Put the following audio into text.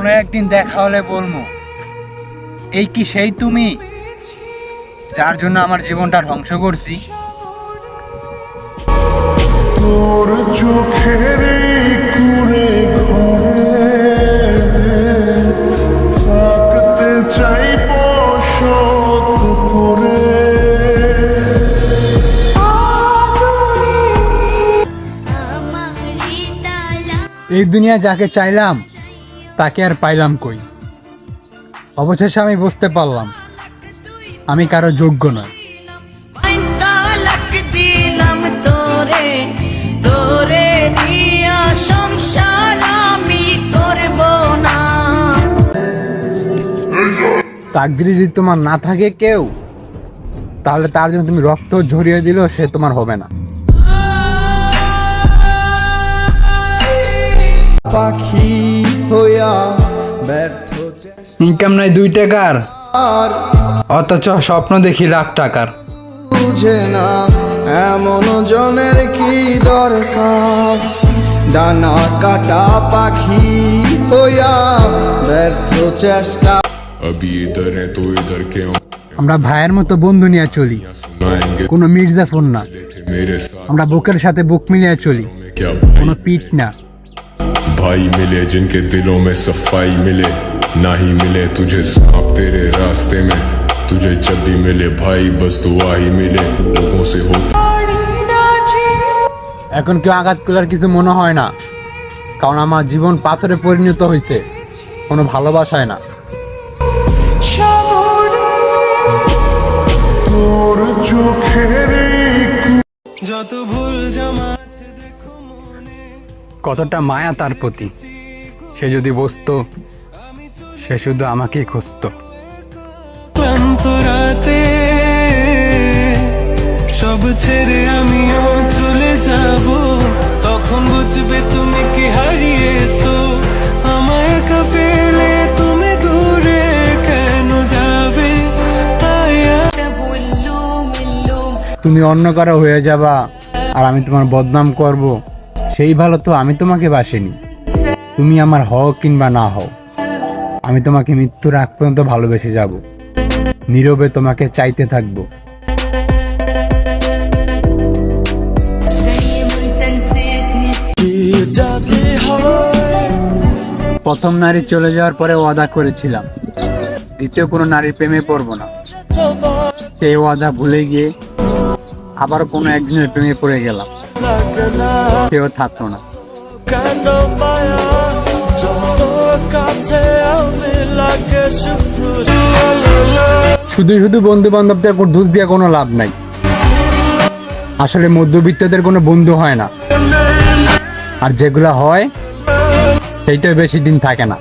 কোনো একদিন দেখা হলে বলবো, এই কি সেই তুমি যার জন্য আমার জীবনটা ধ্বংস করছি? তোর চোখের কুরে ঘরে থাকতে চাই বসত করে। এই দুনিয়া যাকে চাইলাম তাকে আর পাইলাম কই। অবশেষে আমি বুঝতে পারলাম আমি কারো যোগ্য নয়। তাকদীরে যদি তোমার না থাকে কেউ, তাহলে তার জন্য তুমি রক্ত ঝরিয়ে দিলেও সে তোমার হবে না। পাখি হইয়া ব্যর্থ ইনকাম নাই 2 টাকার, অথচ স্বপ্ন দেখি লাখ টাকার। বুঝে না এমন জনের কি দরকার, ডানা কাটা পাখি হইয়া ব্যর্থ চেষ্টা। अभी इधर है तो इधर क्यों আমরা ভাইয়ের মতো বন্ধু নিয়ে চলি, सुनाएंगे কোনো মির্জাফর না। मेरे साथ আমরা বুকের সাথে বুক মিলিয়ে চলি, में क्या কোনো পিঠ না। भाई मिले जिनके दिलों में सफाई मिले, ना ही मिले तुझे सांप तेरे रास्ते में। तुझे जब भी मिले भाई बस दुआ ही मिले, लोगों से होता এখন কেউ আঘাত করার কিছু মনে হয় না, কারণ আমার জীবন পাথরে পরিণত হয়েছে, কোনো ভালোবাসায় না। তোর চোখের যত ভুল জমা কতটা মায়া তার প্রতি, সে যদি বসতো সে শুধু আমাকেই খুঁজতো। ক্লান্ত রাতে সব ছেড়ে আমিও চলে যাব, তখন বুঝবে তুমি কি হারিয়েছো। আমায় একা ফেলে তুমি দূরে কেন যাবে, তাই তুমি অন্য কারো হয়ে যাবা আর আমি তোমার বদনাম করব, সেই ভালো তো আমি তোমাকে বাসিনি। তুমি আমার হও কিংবা না হও, আমি তোমাকে মৃত্যুর আগ পর্যন্ত ভালোবেসে যাব, নীরবে তোমাকে চাইতে থাকবো। প্রথম নারী চলে যাওয়ার পরে ওয়াদা করেছিলাম দ্বিতীয় কোনো নারীর প্রেমে পড়বো না। সেই ওয়াদা ভুলে গিয়ে আবার কোনো একজনের প্রেমে পড়ে গেলাম, কেউ থাকতো না। শুধু শুধু বন্ধু বান্ধবদের দুধ দিয়ে কোনো লাভ নাই। আসলে মধ্যবিত্তদের কোনো বন্ধু হয় না, আর যেগুলো হয় সেইটা বেশি দিন থাকে না।